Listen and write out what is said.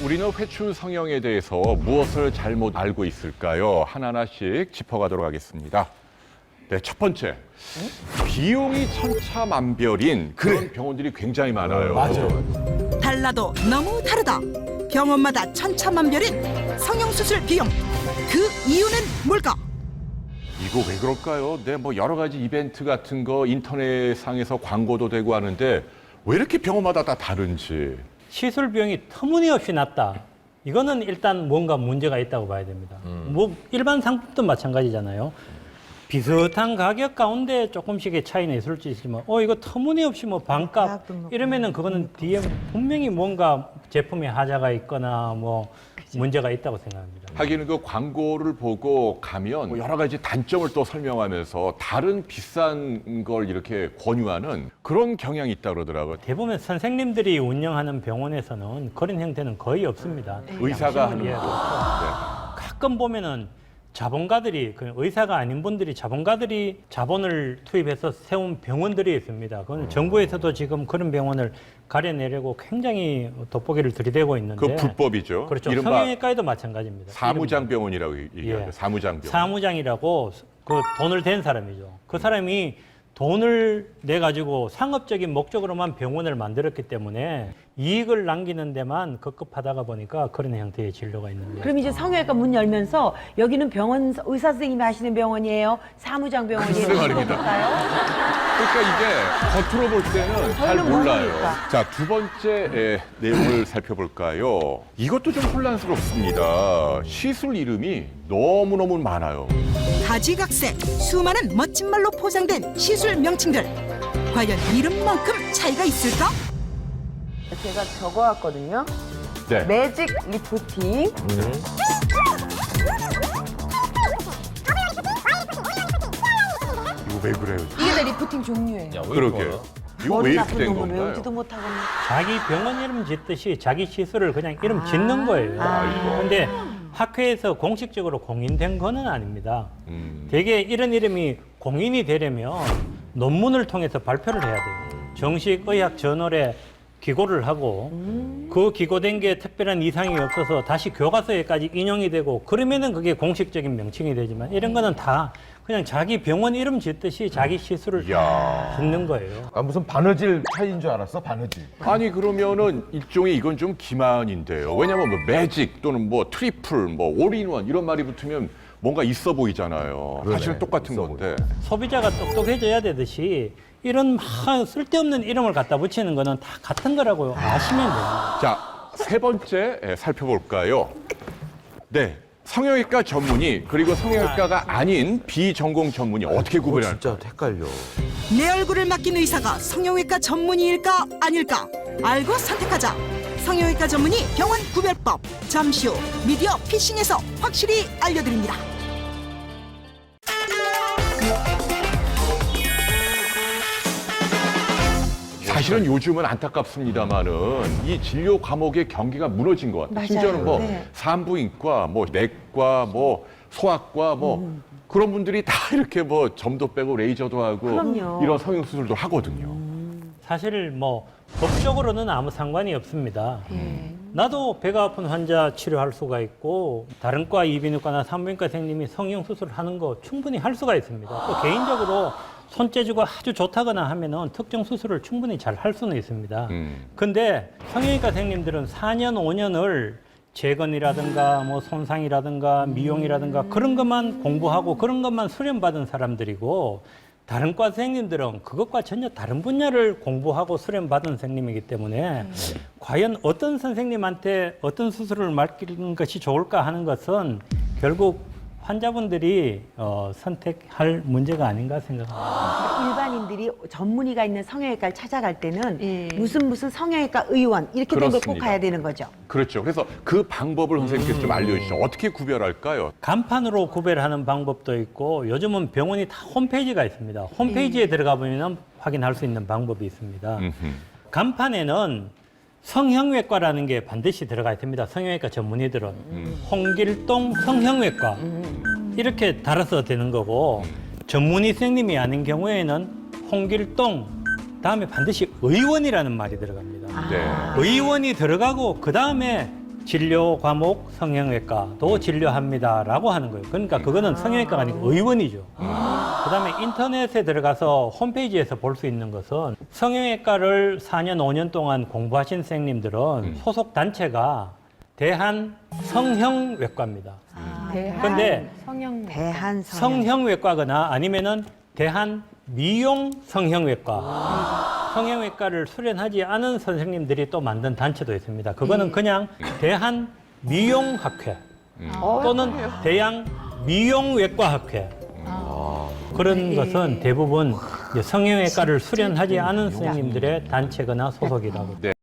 우리는 회춘 성형에 대해서 무엇을 잘못 알고 있을까요? 하나하나씩 짚어가도록 하겠습니다. 네, 첫 번째. 비용이 천차만별인 그런 병원들이 굉장히 많아요. 맞아요. 달라도 너무 다르다. 병원마다 천차만별인 성형수술 비용. 그 이유는 뭘까? 이거 왜 그럴까요? 네, 뭐 여러 가지 이벤트 같은 거 인터넷상에서 광고도 되고 하는데 왜 이렇게 병원마다 다 다른지. 시술 비용이 터무니없이 낮다. 이거는 일단 뭔가 문제가 있다고 봐야 됩니다. 뭐 일반 상품도 마찬가지잖아요. 비슷한 가격 가운데 조금씩의 차이는 있을 수 있지만 이거 터무니없이 뭐 반값 이러면은 그거는 뒤에 분명히 뭔가 제품에 하자가 있거나 뭐 문제가 있다고 생각합니다. 하기는 그 광고를 보고 가면 뭐 여러 가지 단점을 또 설명하면서 다른 비싼 걸 이렇게 권유하는 그런 경향이 있다고 그러더라고요. 대부분 선생님들이 운영하는 병원에서는 그런 형태는 거의 없습니다. 의사가 하는 예, 거. 가끔 보면은 자본가들이 그 의사가 아닌 분들이 자본가들이 자본을 투입해서 세운 병원들이 있습니다. 그건 정부에서도 지금 그런 병원을 가려내려고 굉장히 돋보기를 들이대고 있는데 그 불법이죠. 그렇죠. 이른바 성형외과에도 마찬가지입니다. 사무장 병원이라고 얘기하죠. 예. 사무장 병원. 사무장이라고 그 돈을 댄 사람이죠. 그 사람이 돈을 내 가지고 상업적인 목적으로만 병원을 만들었기 때문에 이익을 남기는 데만 급급하다가 보니까 그런 형태의 진료가 있는 거예요. 그럼 이제 성형외과 문 열면서 여기는 병원 의사 선생님이 하시는 병원이에요? 사무장 병원이에요? 글쎄 말입니다. 그러니까 이게 겉으로 볼 때는 잘 저희는 몰라요. 모르니까. 자, 두 번째 내용을 살펴볼까요? 이것도 좀 혼란스럽습니다. 시술 이름이 너무너무 많아요. 가지각색 수많은 멋진 말로 포장된 시술 명칭들. 과연 이름만큼 차이가 있을까? 제가 적어왔거든요. 네. 매직 리프팅. 이거 왜 그래요? 이게 다 리프팅 종류예요. 그러게. 이거 왜 머리 이렇게 나쁜 된 놈은 건가요? 외우지도 못하겠네. 자기 병원 이름 짓듯이 자기 시술을 그냥 이름 짓는 거예요. 근데 학회에서 공식적으로 공인된 거는 아닙니다. 대개 이런 이름이 공인이 되려면 논문을 통해서 발표를 해야 돼요. 정식 의학 저널에 기고를 하고 그 기고된 게 특별한 이상이 없어서 다시 교과서에까지 인용이 되고 그러면은 그게 공식적인 명칭이 되지만 이런 거는 다 그냥 자기 병원 이름 짓듯이 자기 시술을 이야. 짓는 거예요. 아, 무슨 바느질 차이인 줄 알았어, 바느질. 아니 그러면은 일종의 이건 좀 기만인데요. 왜냐면 뭐 매직 또는 뭐 트리플, 뭐 올인원 이런 말이 붙으면 뭔가 있어 보이잖아요. 그러네, 사실은 똑같은 있어 건데. 소비자가 똑똑해져야 되듯이 이런 쓸데없는 이름을 갖다 붙이는 거는 다 같은 거라고 아시면 돼요. 자, 세 번째 살펴볼까요? 네. 성형외과 전문의 그리고 성형외과가 아닌 비전공 전문의 어떻게 구분해야 할까요? 진짜 헷갈려. 내 얼굴을 맡긴 의사가 성형외과 전문의일까 아닐까? 알고 선택하자. 성형외과 전문의 병원 구별법. 잠시 후 미디어 피싱에서 확실히 알려드립니다. 사실은 요즘은 안타깝습니다만은 이 진료 과목의 경기가 무너진 것 같아요. 맞아요. 심지어는 뭐 네. 산부인과, 뭐 내과, 뭐 소아과, 뭐 그런 분들이 다 이렇게 뭐 점도 빼고 레이저도 하고 그럼요. 이런 성형 수술도 하거든요. 사실 뭐 법적으로는 아무 상관이 없습니다. 나도 배가 아픈 환자 치료할 수가 있고 다른 과 이비인후과나 산부인과 선생님이 성형 수술을 하는 거 충분히 할 수가 있습니다. 또 개인적으로 손재주가 아주 좋다거나 하면은 특정 수술을 충분히 잘 할 수는 있습니다. 근데 성형외과 선생님들은 4년, 5년을 재건이라든가 뭐 손상이라든가 미용이라든가 그런 것만 공부하고 그런 것만 수련받은 사람들이고 다른 과 선생님들은 그것과 전혀 다른 분야를 공부하고 수련받은 선생님이기 때문에 과연 어떤 선생님한테 어떤 수술을 맡기는 것이 좋을까 하는 것은 결국 환자분들이 선택할 문제가 아닌가 생각합니다. 일반인들이 전문의가 있는 성형외과를 찾아갈 때는 무슨 성형외과 의원 이렇게 된 걸 꼭 그렇습니다. 가야 되는 거죠. 그렇죠. 그래서 그 방법을 선생님께서 좀 알려주시죠. 어떻게 구별할까요? 간판으로 구별하는 방법도 있고 요즘은 병원이 다 홈페이지가 있습니다. 홈페이지에 들어가 보면 확인할 수 있는 방법이 있습니다. 간판에는 성형외과라는 게 반드시 들어가야 됩니다. 성형외과 전문의들은 홍길동 성형외과 이렇게 달아서 되는 거고 전문의 선생님이 아닌 경우에는 홍길동 다음에 반드시 의원이라는 말이 들어갑니다. 네. 의원이 들어가고 그 다음에 진료 과목 성형외과도 진료합니다라고 하는 거예요. 그러니까 그거는 성형외과가 아니고 의원이죠. 그다음에 인터넷에 들어가서 홈페이지에서 볼 수 있는 것은 성형외과를 4년, 5년 동안 공부하신 선생님들은 소속 단체가 대한 성형외과입니다. 근데 대한 성형외과거나 아니면은 대한 미용 성형외과. 성형외과를 수련하지 않은 선생님들이 또 만든 단체도 있습니다. 그거는 그냥 대한 미용학회 또는 대한 미용외과학회. 그런 것은 대부분 이제 성형외과를 수련하지 않은 선생님들의 단체거나 소속이라고. 네.